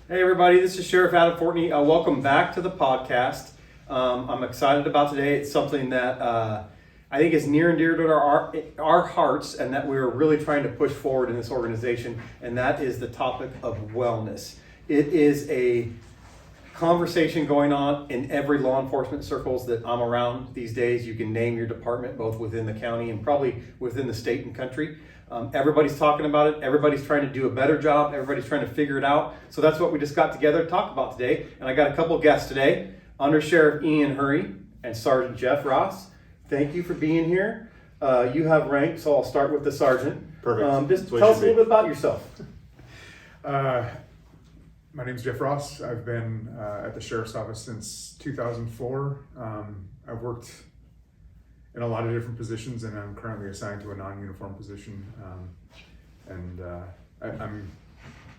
Hey everybody, this is Sheriff Adam Fortney. Welcome back to the podcast. I'm excited about today. It's something that I think is near and dear to our hearts, and that we're really trying to push forward in this organization, and that is the topic of wellness. It is a conversation going on in every law enforcement circles that I'm around these days. You can name your department, both within the county and probably within the state and country. Everybody's talking about it. Everybody's trying to do a better job. Everybody's trying to figure it out. So that's what we just got together to talk about today. And I got a couple guests today, Undersheriff Ian Huri and Sergeant Jeff Ross. Thank you for being here. You have rank, so I'll start with the sergeant. Perfect. Just tell us a little bit about yourself. My name's Jeff Ross. I've been at the Sheriff's Office since 2004. I've worked in a lot of different positions, and I'm currently assigned to a non-uniform position.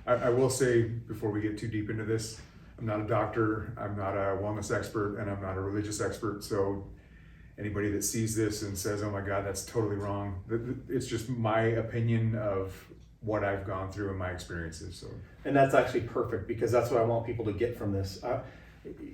I will say, before we get too deep into this, I'm not a doctor, I'm not a wellness expert, and I'm not a religious expert. So anybody that sees this and says, oh my God, that's totally wrong, it's just my opinion of what I've gone through and my experiences. So, and that's actually perfect, because that's what I want people to get from this.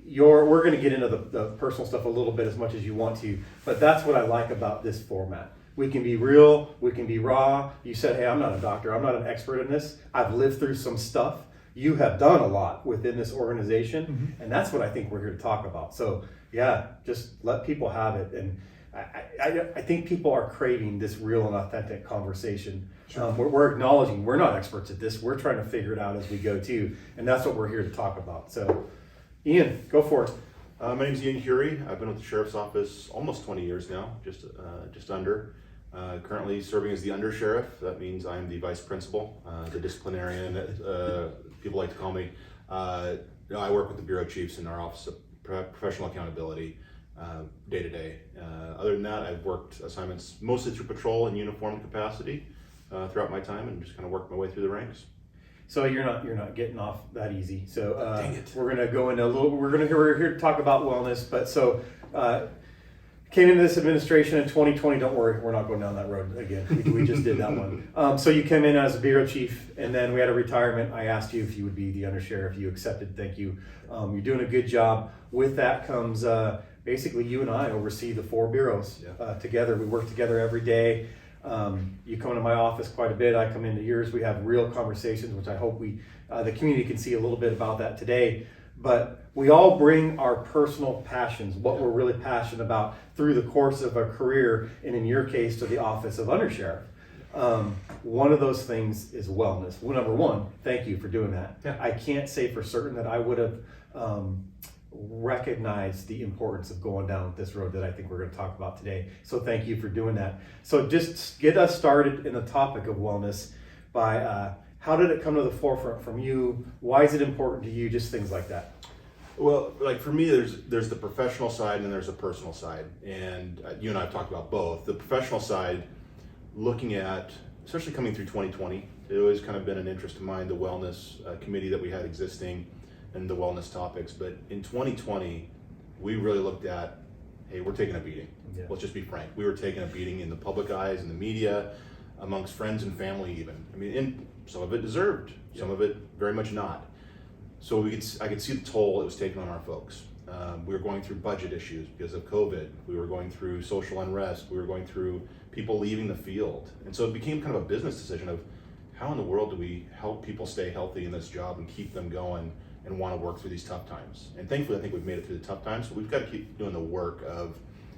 We're going to get into the personal stuff a little bit, as much as you want to, but that's what I like about this format. We can be real, we can be raw. You said, hey, I'm not a doctor, I'm not an expert in this. I've lived through some stuff. You have done a lot within this organization, and that's what I think we're here to talk about. So yeah, just let people have it. And I think people are craving this real and authentic conversation. Sure. We're acknowledging we're not experts at this. We're trying to figure it out as we go too, and that's what we're here to talk about. So Ian, go for it. My name is Ian Huri. I've been with the Sheriff's Office almost 20 years now, just under. Currently serving as the Undersheriff. That means I'm the Vice Principal, the disciplinarian that people like to call me. I work with the Bureau Chiefs in our Office of Professional Accountability day to day. Other than that, I've worked assignments mostly through patrol and uniform capacity throughout my time, and just kind of worked my way through the ranks. So you're not getting off that easy. So Dang it. We're gonna go into a little. We're here to talk about wellness. But so came into this administration in 2020. Don't worry, we're not going down that road again. We just did that one. So you came in as a bureau chief, and then we had a retirement. I asked you if you would be the undersheriff. You accepted. Thank you. You're doing a good job. With that comes basically you and I oversee the 4 bureaus together. We work together every day. You come into my office quite a bit. I come into yours. We have real conversations, which I hope the community can see a little bit about that today. But we all bring our personal passions, what we're really passionate about, through the course of a career, and in your case, to the office of Undersheriff. One of those things is wellness. Well, number one, thank you for doing that. Yeah. I can't say for certain that I would have recognize the importance of going down this road that I think we're going to talk about today. So thank you for doing that. So just get us started in the topic of wellness by how did it come to the forefront from you? Why is it important to you? Just things like that. Well, like for me, there's the professional side and there's the personal side, and you and I have talked about both. The professional side, looking at, especially coming through 2020, it always kind of been an interest of mine, the wellness committee that we had existing and the wellness topics. But in 2020, we really looked at, hey, we're taking a beating. Yeah. Let's just be frank. We were taking a beating in the public eyes, in the media, amongst friends and family even. I mean, and some of it deserved, some of it very much not. So I could see the toll it was taking on our folks. We were going through budget issues because of COVID. We were going through social unrest. We were going through people leaving the field. And so it became kind of a business decision of how in the world do we help people stay healthy in this job and keep them going and want to work through these tough times. And thankfully, I think we've made it through the tough times. So we've got to keep doing the work of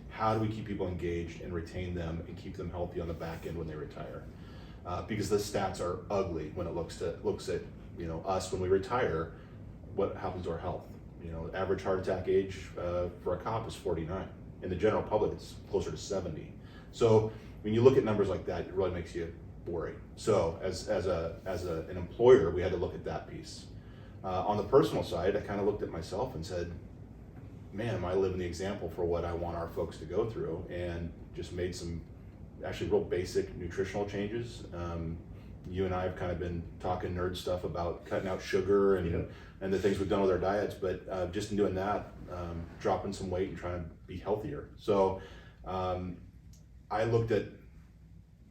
how do we keep people engaged and retain them and keep them healthy on the back end when they retire. Because the stats are ugly when it looks at us when we retire, what happens to our health. Average heart attack age for a cop is 49. In the general public, it's closer to 70. So when you look at numbers like that, it really makes you worry. So as an employer, we had to look at that piece. On the personal side, I kind of looked at myself and said, man, am I living the example for what I want our folks to go through? And just made some actually real basic nutritional changes. You and I have kind of been talking nerd stuff about cutting out sugar and the things we've done with our diets, but just in doing that, dropping some weight and trying to be healthier. So I looked at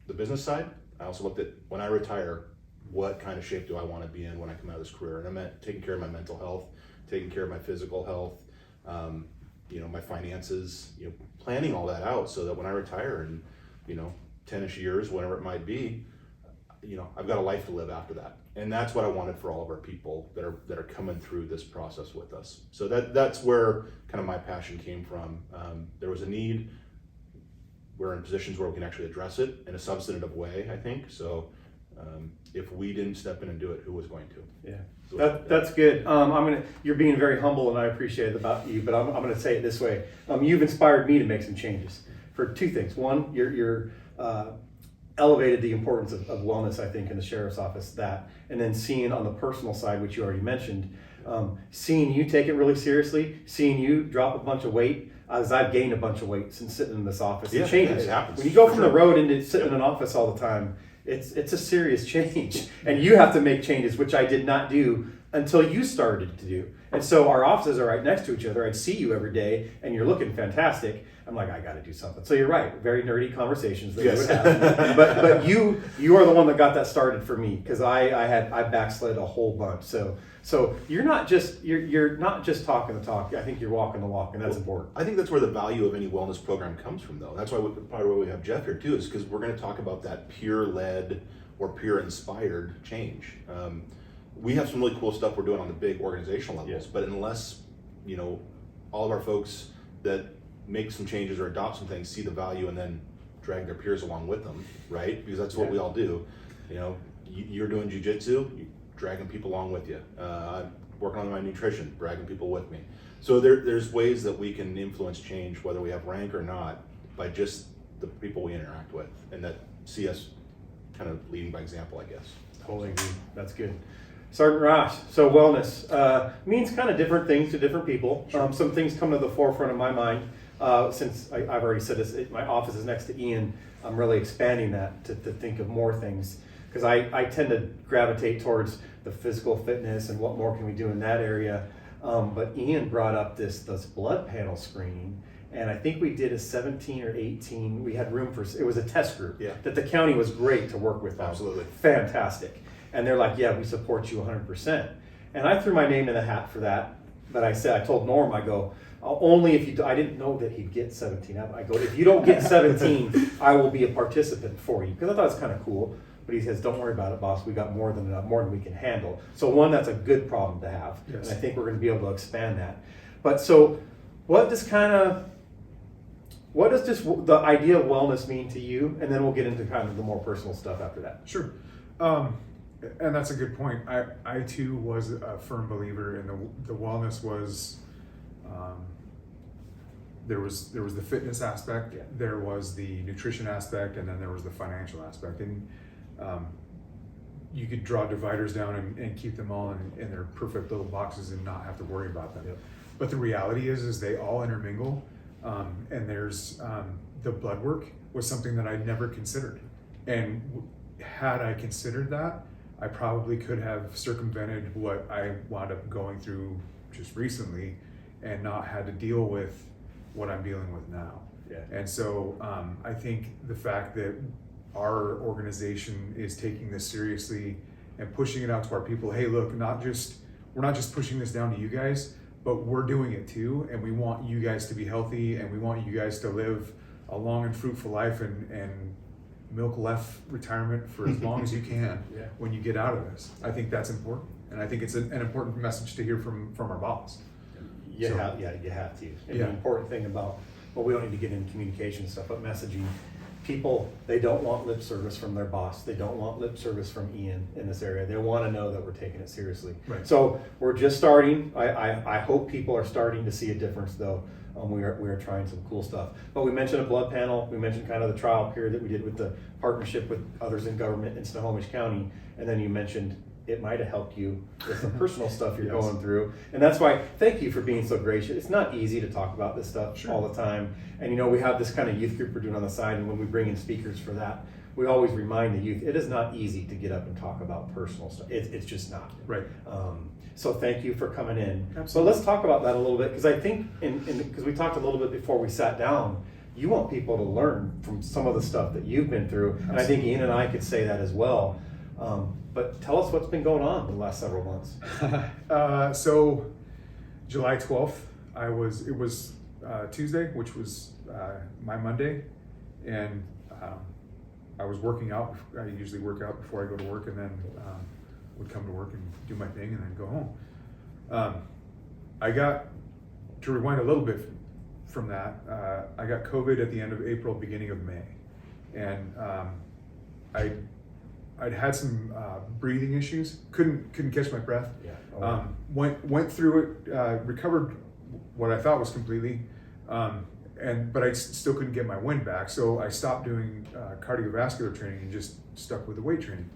the business side. I also looked at when I retire, what kind of shape do I want to be in when I come out of this career? And I meant taking care of my mental health, taking care of my physical health, my finances, planning all that out so that when I retire in, 10-ish years, whatever it might be, I've got a life to live after that. And that's what I wanted for all of our people that are coming through this process with us. So that's where kind of my passion came from. There was a need. We're in positions where we can actually address it in a substantive way, I think. So if we didn't step in and do it, who was going to? Yeah, So that's good. You're being very humble, and I appreciate it about you. But I'm gonna say it this way: you've inspired me to make some changes for two things. One, you're elevated the importance of wellness, I think, in the sheriff's office. That, and then seeing on the personal side, which you already mentioned, seeing you take it really seriously, seeing you drop a bunch of weight. As I've gained a bunch of weight since sitting in this office. It changes. It happens. When you go from the road into sitting in an office all the time, it's a serious change. And you have to make changes, which I did not do until you started to do. And so our offices are right next to each other. I'd see you every day and you're looking fantastic. I'm like, I got to do something. So you're right. Very nerdy conversations that Yes. we would have. but you are the one that got that started for me, because I backslid a whole bunch. So you're not just talking the talk. I think you're walking the walk, and that's important. I think that's where the value of any wellness program comes from, though. That's why probably why we have Jeff here too, is because we're going to talk about that peer-led or peer-inspired change. We have some really cool stuff we're doing on the big organizational levels, but unless all of our folks that make some changes or adopt some things see the value and then drag their peers along with them, right? Because that's what we all do. You're doing jiu-jitsu, you're dragging people along with you. I'm working on my nutrition, dragging people with me. So there's ways that we can influence change, whether we have rank or not, by just the people we interact with and that see us kind of leading by example, I guess. Totally agree. That's good. Sergeant Ross, so wellness means kind of different things to different people. Sure. Some things come to the forefront of my mind. Since I've already said this, my office is next to Ian, I'm really expanding that to think of more things, because I tend to gravitate towards the physical fitness and what more can we do in that area. But Ian brought up this blood panel screening, and I think we did a 17 or 18. We had room for, it was a test group that the county was great to work with. Absolutely. Fantastic. And they're like, yeah, we support you 100%. And I threw my name in the hat for that. But I told Norm, I go, only if you, I didn't know that he'd get 17. I go, if you don't get 17, I will be a participant for you. Because I thought it was kind of cool. But he says, don't worry about it, boss. We got more than enough, more than we can handle. So one, that's a good problem to have. Yes. And I think we're going to be able to expand that. But so what does the idea of wellness mean to you? And then we'll get into kind of the more personal stuff after that. Sure. And that's a good point. I too was a firm believer in the wellness was, there was the fitness aspect, there was the nutrition aspect, and then there was the financial aspect. And you could draw dividers down and keep them all in their perfect little boxes and not have to worry about them. Yep. But the reality is they all intermingle. And there's the blood work was something that I'd never considered. And had I considered that, I probably could have circumvented what I wound up going through just recently and not had to deal with what I'm dealing with now. Yeah. And so I think the fact that our organization is taking this seriously and pushing it out to our people, hey, look, we're not just pushing this down to you guys, but we're doing it too, and we want you guys to be healthy, and we want you guys to live a long and fruitful life and milk left retirement for as long as you can when you get out of this. I think that's important, and I think it's an important message to hear from our boss. You have to. And the important thing about, we don't need to get into communication and stuff, but messaging. People, they don't want lip service from their boss. They don't want lip service from Ian in this area. They want to know that we're taking it seriously. Right. So we're just starting. I hope people are starting to see a difference, though. We are trying some cool stuff. But we mentioned a blood panel. We mentioned kind of the trial period that we did with the partnership with others in government in Snohomish County. And then you mentioned it might have helped you with some personal stuff you're going through. And that's why, thank you for being so gracious. It's not easy to talk about this stuff all the time. And we have this kind of youth group we're doing on the side, and when we bring in speakers for that, we always remind the youth, it is not easy to get up and talk about personal stuff. It's just not. Right. So thank you for coming in. Absolutely. So let's talk about that a little bit, because I think, because we talked a little bit before we sat down, you want people to learn from some of the stuff that you've been through. And I think Ian and I could say that as well. But tell us what's been going on the last several months. So July 12th, it was Tuesday, which was my Monday, and I was working out. I usually work out before I go to work, and then would come to work and do my thing and then go home. I got, to rewind a little bit from that, I got COVID at the end of April, beginning of May. And I'd had some breathing issues, couldn't catch my breath. Yeah. Went through it, recovered what I thought was completely, but I still couldn't get my wind back. So I stopped doing cardiovascular training and just stuck with the weight training.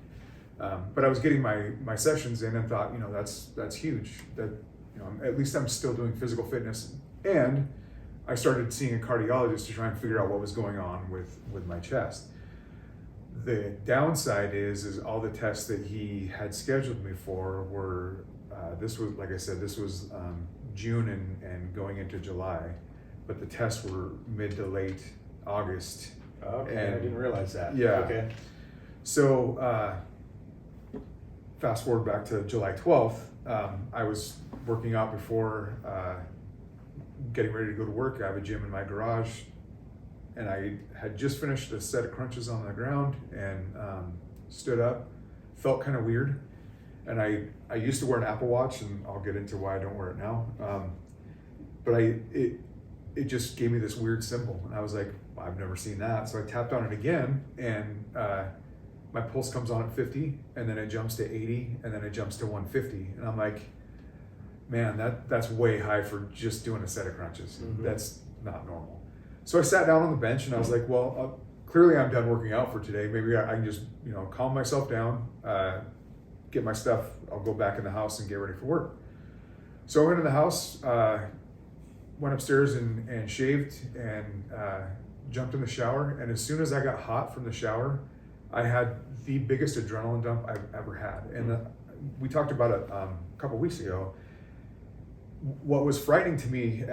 But I was getting my sessions in and thought, that's huge. That at least I'm still doing physical fitness. And I started seeing a cardiologist to try and figure out what was going on with my chest. The downside is all the tests that he had scheduled me for were, this was, like I said, this was June and going into July, but the tests were mid to late August. Okay, I didn't realize that. Yeah. Okay. So fast forward back to July 12th, I was working out before getting ready to go to work. I have a gym in my garage, and I had just finished a set of crunches on the ground and stood up, felt kind of weird. And I used to wear an Apple Watch, and I'll get into why I don't wear it now. But it just gave me this weird symbol, and I was like, I've never seen that. So I tapped on it again, and my pulse comes on at 50, and then it jumps to 80, and then it jumps to 150. And I'm like, man, that's way high for just doing a set of crunches. Mm-hmm. That's not normal. So I sat down on the bench, and I was like, well, clearly I'm done working out for today. Maybe I can just, calm myself down, get my stuff. I'll go back in the house and get ready for work. So I went in the house, went upstairs and shaved and jumped in the shower. And as soon as I got hot from the shower, I had the biggest adrenaline dump I've ever had. And we talked about it a couple weeks ago. What was frightening to me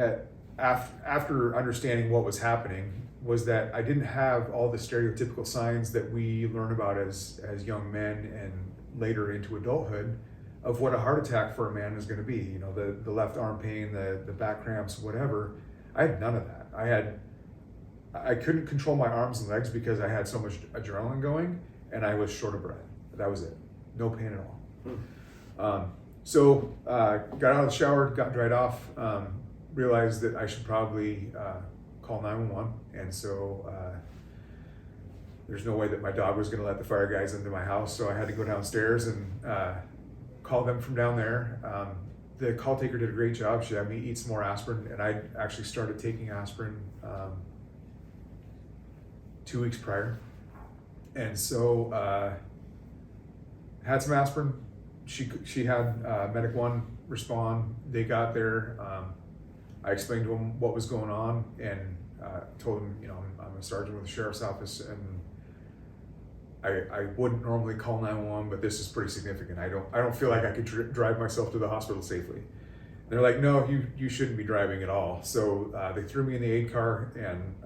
after understanding what was happening was that I didn't have all the stereotypical signs that we learn about as young men and later into adulthood of what a heart attack for a man is going to be. The left arm pain, the back cramps, whatever. I had none of that. I couldn't control my arms and legs because I had so much adrenaline going, and I was short of breath. That was it. No pain at all. So got out of the shower, got dried off, realized that I should probably call 911. And so there's no way that my dog was going to let the fire guys into my house. So I had to go downstairs and call them from down there. The call taker did a great job. She had me eat some more aspirin, and I actually started taking aspirin 2 weeks prior. And so had some aspirin. She had Medic One respond. They got there. I explained to them what was going on and told them, I'm a sergeant with the sheriff's office, and I wouldn't normally call 911, but this is pretty significant. I don't feel like I could drive myself to the hospital safely. And they're like, no, you shouldn't be driving at all. So they threw me in the aid car and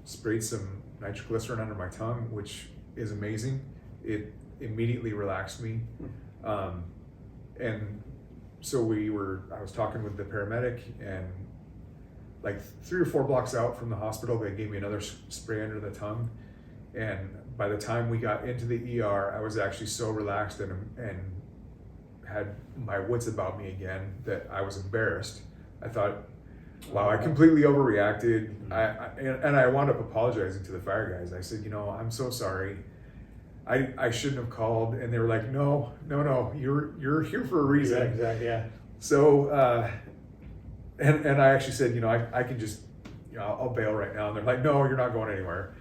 sprayed some nitroglycerin under my tongue, which is amazing. It immediately relaxed me. And so I was talking with the paramedic, and like 3 or 4 blocks out from the hospital, they gave me another spray under the tongue. And by the time we got into the ER, I was actually so relaxed and had my wits about me again that I was embarrassed. I thought, wow, I completely overreacted. And I wound up apologizing to the fire guys. I said, I'm so sorry. I shouldn't have called. And they were like, no, you're here for a reason. Yeah, exactly, yeah. So, and I actually said, I can just, I'll bail right now. And they're like, no, you're not going anywhere.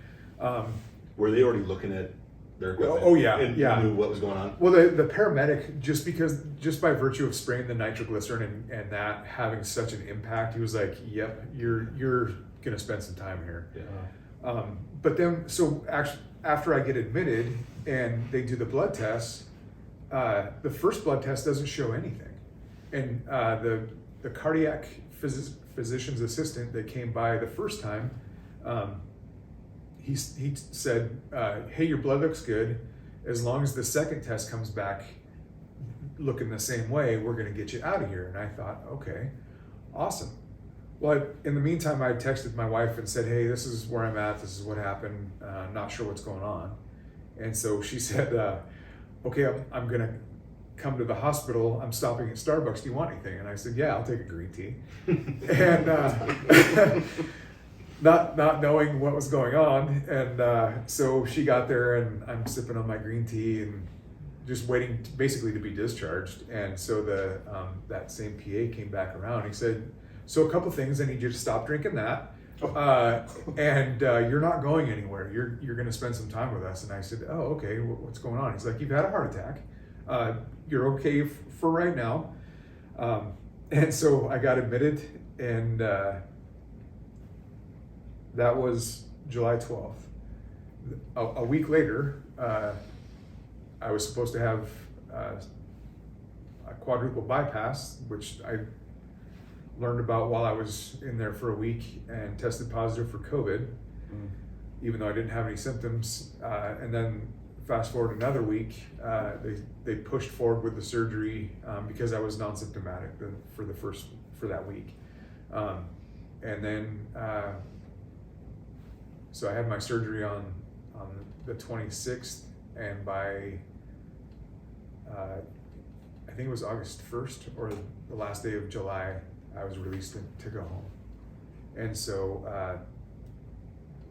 Were they already looking at their equipment? Oh yeah, and yeah. Knew what was going on? Well, the paramedic, just by virtue of spraying the nitroglycerin and that having such an impact, he was like, yep, you're gonna spend some time here. Yeah. But then, so actually, after I get admitted and they do the blood tests, the first blood test doesn't show anything. And the cardiac physician's assistant that came by the first time, he said, hey, your blood looks good. as long as the second test comes back looking the same way, we're going to get you out of here. And I thought, okay, awesome. Well, in the meantime, I texted my wife and said, hey, this is where I'm at. This is what happened. Not sure what's going on. And so she said, okay, I'm going to come to the hospital. I'm stopping at Starbucks. Do you want anything? And I said, yeah, I'll take a green tea. And not knowing what was going on. And so she got there and I'm sipping on my green tea and just waiting basically to be discharged. And so that same PA came back around. He said, so a couple things, I need you to stop drinking that. And you're not going anywhere. You're going to spend some time with us. And I said, oh, okay, what's going on? He's like, you've had a heart attack. You're okay for right now. And so I got admitted, and that was July 12th. A week later, I was supposed to have a quadruple bypass, which I learned about while I was in there for a week and tested positive for COVID, even though I didn't have any symptoms. And then fast forward another week, they pushed forward with the surgery because I was non-symptomatic for that week. And then, so I had my surgery on the 26th, and by, I think it was August 1st or the last day of July, I was released to go home. And so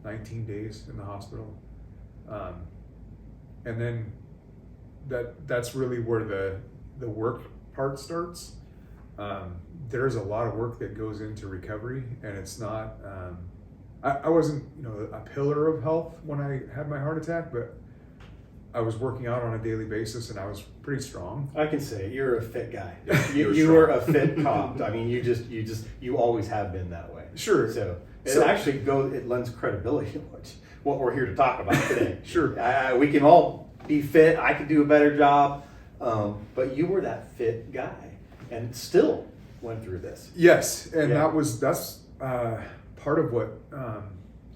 19 days in the hospital. And then that's really where the work part starts. There's a lot of work that goes into recovery, and it's not, I wasn't, a pillar of health when I had my heart attack, but I was working out on a daily basis and I was pretty strong. I can say you're a fit guy. Yeah, you were a fit cop. I mean, you always have been that way. Sure. So it lends credibility to what we're here to talk about today. Sure. We can all be fit. I could do a better job. But you were that fit guy and still went through this. Yes. And Yeah. that's part of what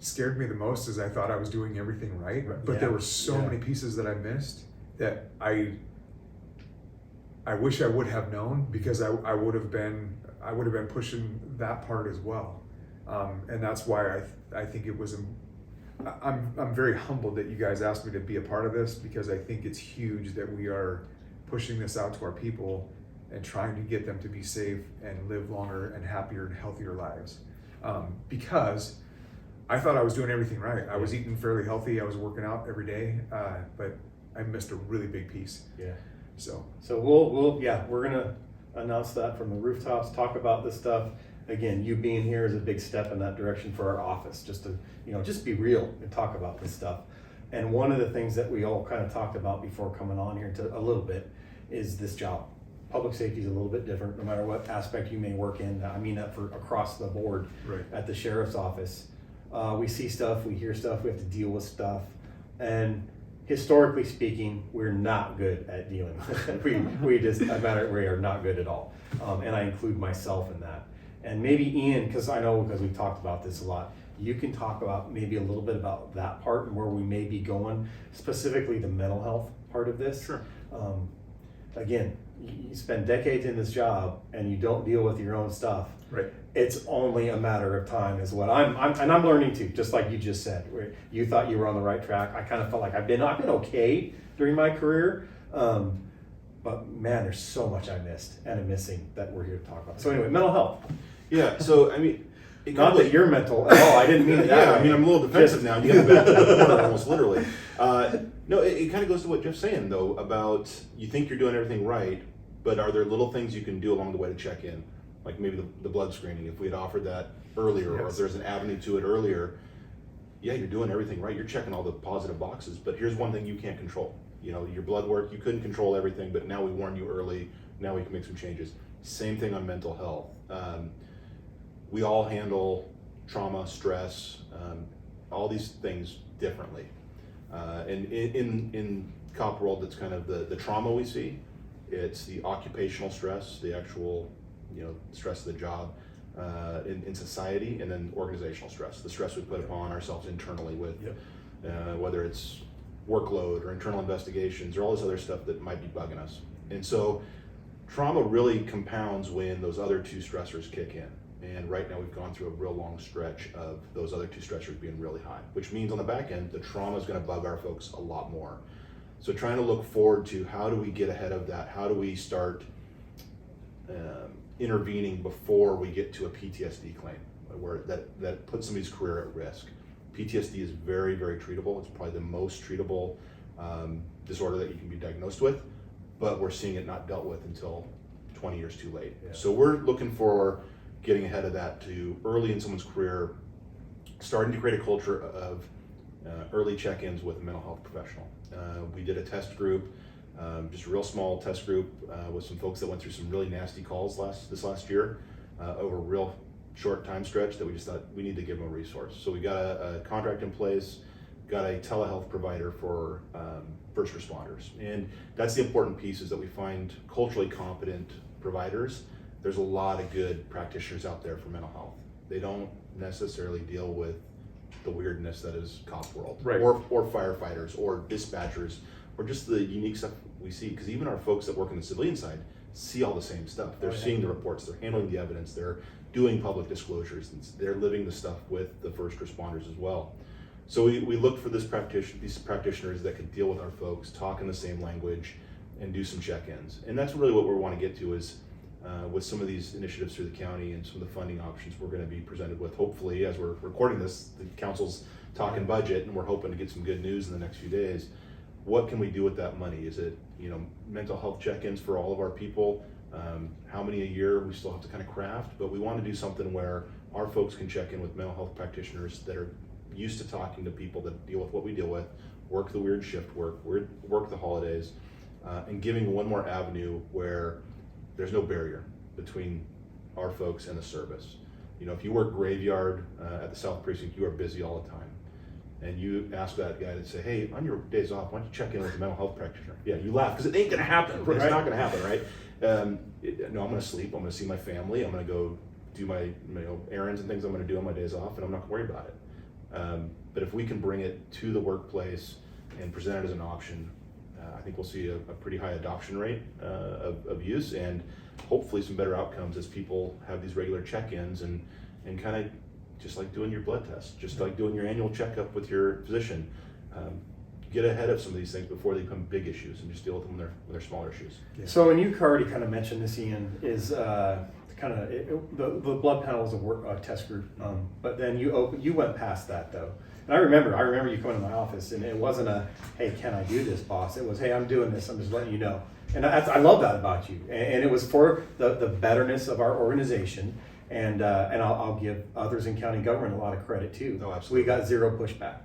scared me the most, is I thought I was doing everything right, but there were so many pieces that I missed that I wish I would have known, because I would have been pushing that part as well. And that's why I think it was, I'm very humbled that you guys asked me to be a part of this, because I think it's huge that we are pushing this out to our people and trying to get them to be safe and live longer and happier and healthier lives. Because I thought I was doing everything right. I was eating fairly healthy. I was working out every day, but I missed a really big piece. Yeah. So we're gonna announce that from the rooftops. Talk about this stuff. Again, you being here is a big step in that direction for our office. Just to just be real and talk about this stuff. And one of the things that we all kind of talked about before coming on here a little bit is this job. Public safety is a little bit different, no matter what aspect you may work in. I mean that for across the board. Right. At the sheriff's office. We see stuff, we hear stuff, we have to deal with stuff. And historically speaking, we're not good at dealing with it. we are not good at all. And I include myself in that. And maybe Ian, because we've talked about this a lot, you can talk about maybe a little bit about that part and where we may be going, specifically the mental health part of this. Sure. Again, you spend decades in this job and you don't deal with your own stuff. Right. It's only a matter of time, is what I'm learning to. Just like you just said, where you thought you were on the right track. I kind of felt like I've been okay during my career, but man, there's so much I missed and I'm missing that we're here to talk about. So anyway, mental health. Yeah. So I mean, not that you're mental at all. I didn't mean it that way. I mean, I'm a little defensive now. You got to back to the corner almost literally. No, it kind of goes to what Jeff's saying though, about you think you're doing everything right, but are there little things you can do along the way to check in? Like maybe the blood screening, if we had offered that earlier, or if there's an avenue to it earlier, yeah, you're doing everything right. You're checking all the positive boxes, but here's one thing you can't control. Your blood work, you couldn't control everything, but now we warned you early. Now we can make some changes. Same thing on mental health. We all handle trauma, stress, all these things differently. And in cop world, that's kind of the trauma we see. It's the occupational stress, the actual stress of the job in society, and then organizational stress, the stress we put upon ourselves internally with whether it's workload or internal investigations or all this other stuff that might be bugging us. And so trauma really compounds when those other two stressors kick in. And right now we've gone through a real long stretch of those other two stressors being really high, which means on the back end, the trauma is going to bug our folks a lot more. So trying to look forward to how do we get ahead of that? How do we start intervening before we get to a PTSD claim where that puts somebody's career at risk? PTSD is very, very treatable. It's probably the most treatable disorder that you can be diagnosed with, but we're seeing it not dealt with until 20 years too late. Yeah. So we're looking for getting ahead of that to early in someone's career, starting to create a culture of early check-ins with a mental health professional. We did a test group, just a real small test group with some folks that went through some really nasty calls this last year over a real short time stretch that we just thought we need to give them a resource. So we got a contract in place, got a telehealth provider for first responders. And that's the important piece, is that we find culturally competent providers. There's a lot of good practitioners out there for mental health. They don't necessarily deal with the weirdness that is cop world, right, or firefighters or dispatchers, or just the unique stuff we see, because even our folks that work on the civilian side see all the same stuff. They're seeing the reports, they're handling the evidence, they're doing public disclosures, and they're living the stuff with the first responders as well. So we looked for these practitioners that could deal with our folks, talk in the same language, and do some check-ins. And that's really what we want to get to, is with some of these initiatives through the county and some of the funding options we're going to be presented with. Hopefully, as we're recording this, the council's talking budget, and we're hoping to get some good news in the next few days. What can we do with that money? Is it, mental health check-ins for all of our people? How many a year? We still have to kind of craft, but we want to do something where our folks can check in with mental health practitioners that are used to talking to people that deal with what we deal with, work the weird shift work the holidays, and giving one more avenue where there's no barrier between our folks and the service. If you work graveyard at the South Precinct, you are busy all the time. And you ask that guy to say, hey, on your days off, why don't you check in with a mental health practitioner? Yeah, you laugh, because it ain't gonna happen. Right? It's not gonna happen, right? No, I'm gonna sleep, I'm gonna see my family, I'm gonna go do my errands and things I'm gonna do on my days off, and I'm not gonna worry about it. But if we can bring it to the workplace and present it as an option, I think we'll see a pretty high adoption rate of use, and hopefully some better outcomes as people have these regular check-ins and kind of just like doing your blood test, just like doing your annual checkup with your physician. Get ahead of some of these things before they become big issues, and just deal with them when they're smaller issues. Yeah. So, and you already kind of mentioned this, Ian, is the blood panel is a test group, but then you went past that though. And I remember you coming to my office, and it wasn't a, hey, can I do this, boss? It was, hey, I'm doing this, I'm just letting you know. And I love that about you. And it was for the betterness of our organization. And I'll give others in county government a lot of credit too. No, absolutely. We got zero pushback,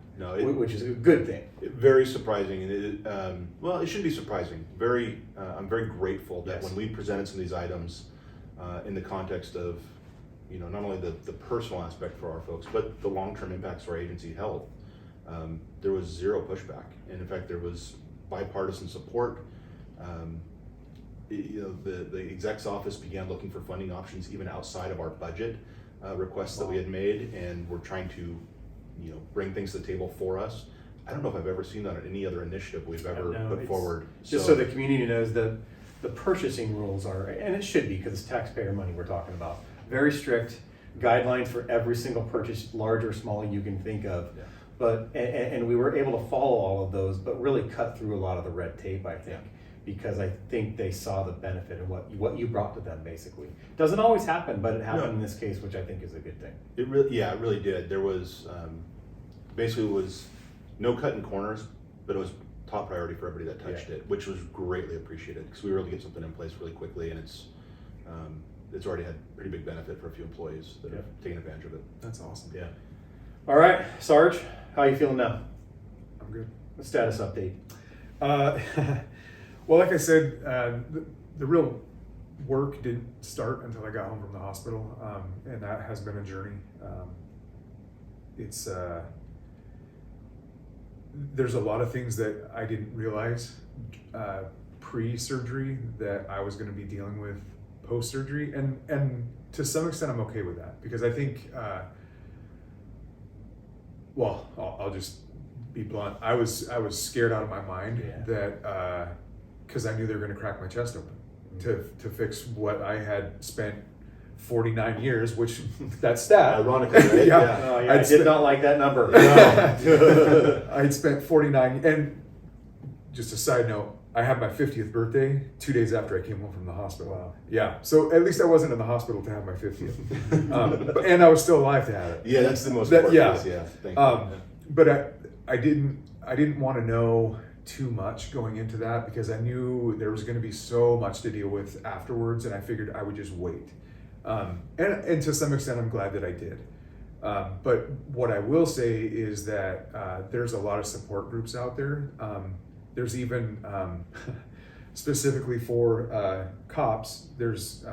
which is a good thing. Very surprising, and it should be surprising. I'm very grateful that when we presented some of these items in the context of, not only the personal aspect for our folks, but the long-term impacts for our agency health, there was zero pushback, and in fact there was bipartisan support. The exec's office began looking for funding options even outside of our budget requests that we had made, and we're trying to bring things to the table for us. I don't know if I've ever seen that on any other initiative we've ever put forward. Just so the community knows that the purchasing rules are, and it should be, because it's taxpayer money we're talking about, very strict guidelines for every single purchase, large or small, you can think of. Yeah. But and we were able to follow all of those, but really cut through a lot of the red tape, I think. Yeah. Because I think they saw the benefit of what you brought to them, basically. Doesn't always happen, but it happened in this case, which I think is a good thing. It really did. There was, basically it was no cutting corners, but it was top priority for everybody that touched it, which was greatly appreciated, because we were able to get something in place really quickly, and it's already had pretty big benefit for a few employees that have taken advantage of it. That's awesome. Yeah. All right, Sarge, how are you feeling now? I'm good. A status update. Well, like I said, the real work didn't start until I got home from the hospital, and that has been a journey. There's a lot of things that I didn't realize pre-surgery that I was going to be dealing with post-surgery, and to some extent I'm okay with that, because I think, I'll just be blunt. I was scared out of my mind Yeah. that because I knew they were going to crack my chest open to fix what I had spent 49 years, which that stat. Ironically, right? Yeah. Oh, yeah, I I'd did spent- not like that number. I'd spent 49, and just a side note, I had my 50th birthday 2 days after I came home from the hospital. Wow. Yeah, so at least I wasn't in the hospital to have my 50th, and I was still alive to have it. Yeah, that's the most That- important. yeah. Piece, yeah. Thank you. But I didn't want to know too much going into that because I knew there was going to be so much to deal with afterwards, and I figured I would just wait. And to some extent, I'm glad that I did. But what I will say is that there's a lot of support groups out there. There's even specifically for cops. There's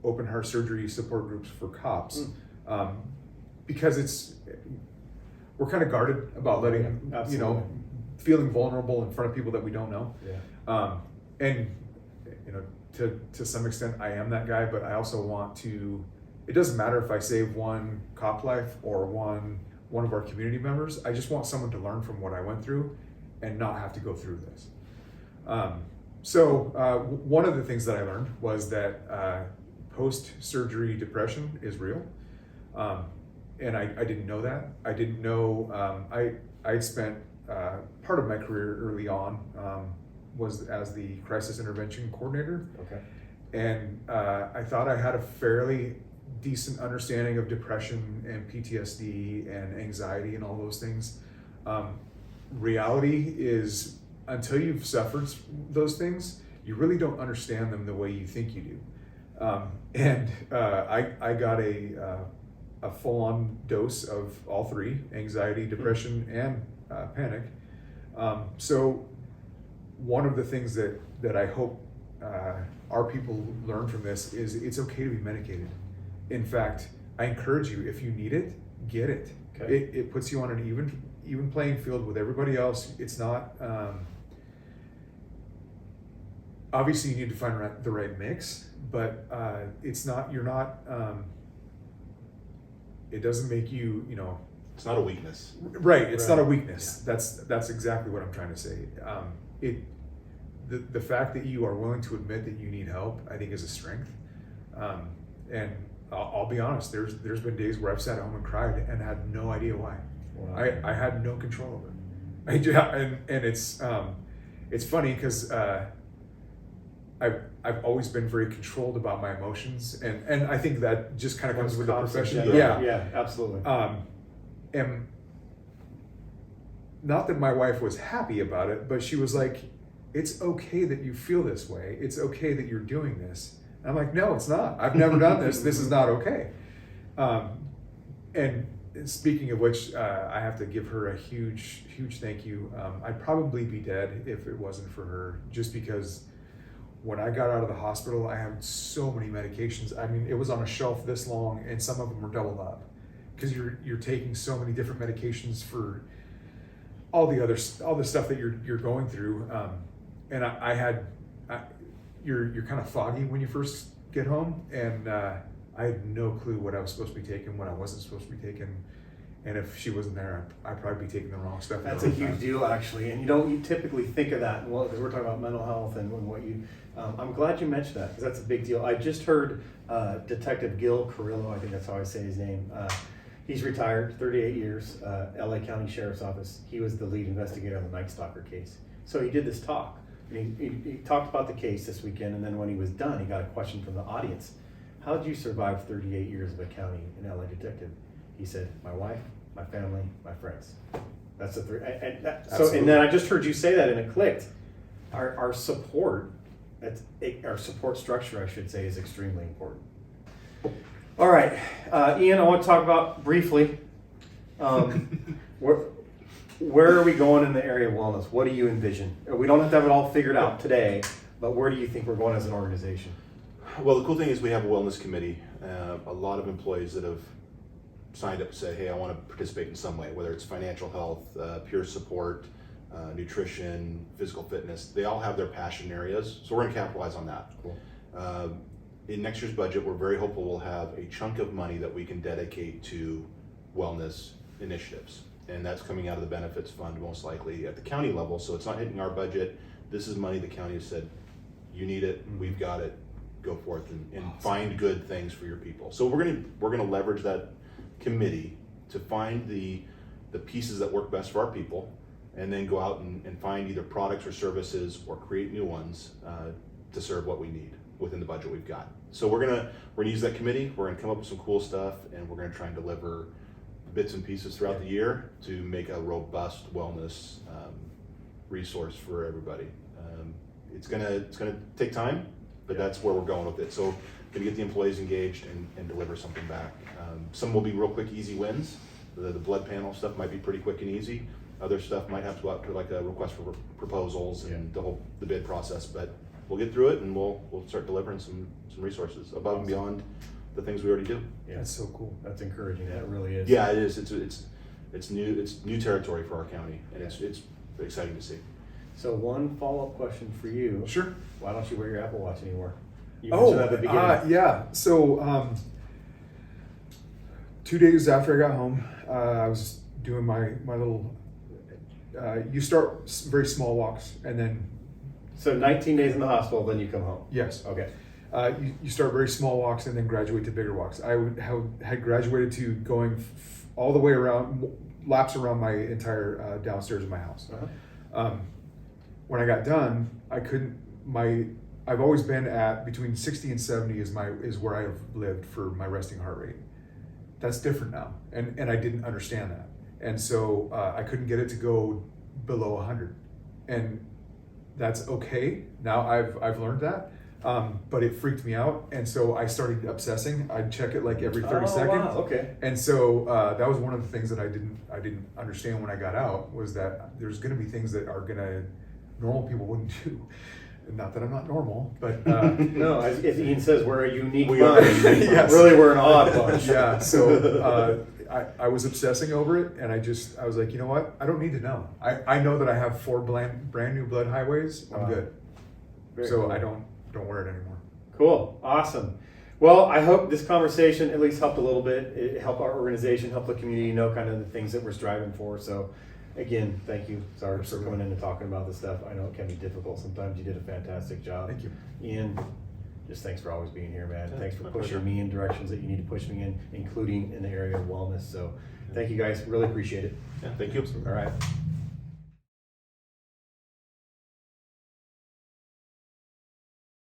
open heart surgery support groups for cops because we're kind of guarded about letting Absolutely. feeling vulnerable in front of people that we don't know. Yeah. And to some extent I am that guy, but I also want to, it doesn't matter if I save one cop life or one of our community members. I just want someone to learn from what I went through and not have to go through this. So one of the things that I learned was that post-surgery depression is real. And I didn't know that. I didn't know, I spent part of my career early on was as the crisis intervention coordinator. Okay. And I thought I had a fairly decent understanding of depression and PTSD and anxiety and all those things. Reality is, until you've suffered those things, you really don't understand them the way you think you do. And I got a full-on dose of all three: anxiety, depression, and panic. So one of the things that I hope our people learn from this is it's okay to be medicated. In fact, I encourage you, if you need it, get it. Okay. It puts you on an even playing field with everybody else. It's not, obviously you need to find the right mix, but it's not, you're not, it doesn't make you, It's not a weakness. right. It's Right. not a weakness. That's exactly what I'm trying to say. The fact that you are willing to admit that you need help, I think, is a strength. And I'll be honest. There's been days where I've sat at home and cried and had no idea why. Wow. I had no control of it. And it's funny because I've always been very controlled about my emotions, and I think that just kind of comes with the Cops in profession. general. Yeah. Yeah, absolutely. And not that my wife was happy about it, but she was like, "It's okay that you feel this way. It's okay that you're doing this." And I'm like, "No, it's not. I've never done this. This is not okay." And speaking of which, I have to give her a huge thank you. I'd probably be dead if it wasn't for her, just because when I got out of the hospital, I had so many medications. I mean, it was on a shelf this long, and some of them were doubled up because you're taking so many different medications for all the stuff that you're going through. And you're kind of foggy when you first get home, and I had no clue what I was supposed to be taking, what I wasn't supposed to be taking, and if she wasn't there, I'd probably be taking the wrong stuff. That's a huge deal, actually, and you typically think of that, well, because we're talking about mental health and what you. I'm glad you mentioned that because that's a big deal. I just heard Detective Gil Carrillo, I think that's how I say his name. He's retired, 38 years, LA County Sheriff's Office. He was the lead investigator on the Night Stalker case. So he did this talk. And he talked about the case this weekend, and then when he was done, he got a question from the audience. How did you survive 38 years of a county and LA detective? He said, my wife, my family, my friends. That's the three. And then I just heard you say that, and it clicked. Our support, our support structure, I should say, is extremely important. All right, Ian, I want to talk about briefly, where are we going in the area of wellness? What do you envision? We don't have to have it all figured out today, but where do you think we're going as an organization? Well, the cool thing is we have a wellness committee. A lot of employees that have signed up to say, hey, I want to participate in some way, whether it's financial health, peer support, nutrition, physical fitness. They all have their passion areas, so we're going to capitalize on that. Cool. In next year's budget, we're very hopeful we'll have a chunk of money that we can dedicate to wellness initiatives. and that's coming out of the benefits fund most likely at the county level. So it's not hitting our budget. This is money the county has said, you need it, we've got it, go forth and find good things for your people. So we're gonna leverage that committee to find the pieces that work best for our people, and then go out and find either products or services or create new ones to serve what we need within the budget we've got. So we're gonna use that committee, we're gonna come up with some cool stuff, and we're gonna try and deliver bits and pieces throughout the year to make a robust wellness resource for everybody. It's gonna take time, but that's where we're going with it. So gonna get the employees engaged and deliver something back. Some will be real quick, easy wins. The blood panel stuff might be pretty quick and easy. Other stuff might have to go out to like a request for proposals and the bid process, but we'll get through it and we'll start delivering some resources above and beyond the things we already do. Yeah, That's so cool. that's encouraging. That really is. Yeah, it is. It's new territory for our county, and it's exciting to see. So one follow-up question for you. Sure. Why don't you wear your Apple Watch anymore? You mentioned at the beginning. Yeah. So 2 days after I got home, I was doing my little. You start very small walks, and then So 19 days in the hospital, then you come home. yes, Okay. you start very small walks and then graduate to bigger walks. I had graduated to going all the way around, laps around my entire downstairs of my house. Uh-huh. When I got done, I couldn't. I've always been at between 60 and 70 is where I've lived for my resting heart rate. That's different now, and I didn't understand that, and so I couldn't get it to go below 100, and that's okay. Now I've learned that, but it freaked me out, and so I started obsessing. I'd check it like every 30 seconds. Wow, okay. And so that was one of the things that I didn't understand when I got out, was that there's going to be things that normal people wouldn't do. Not that I'm not normal, but No, as Ian says, we're a unique We are a bunch. unique Yes. Really, we're an odd bunch. yeah. So I was obsessing over it, and I was like, you know what? I don't need to know. I know that I have 4 brand new blood highways. I'm Wow. good. Very So cool. I don't wear it anymore. Cool. Awesome. Well, I hope this conversation at least helped a little bit. It helped our organization, helped the community know kind of the things that we're striving for. So again, thank you, Sarge, for coming in and talking about this stuff. I know it can be difficult sometimes. You did a fantastic job. Thank you. Ian, just thanks for always being here, man. Yeah, Thanks for my pushing pleasure. me in directions that you need to push me in, including in the area of wellness. So thank you guys. Really appreciate it. Yeah, thank you. All right.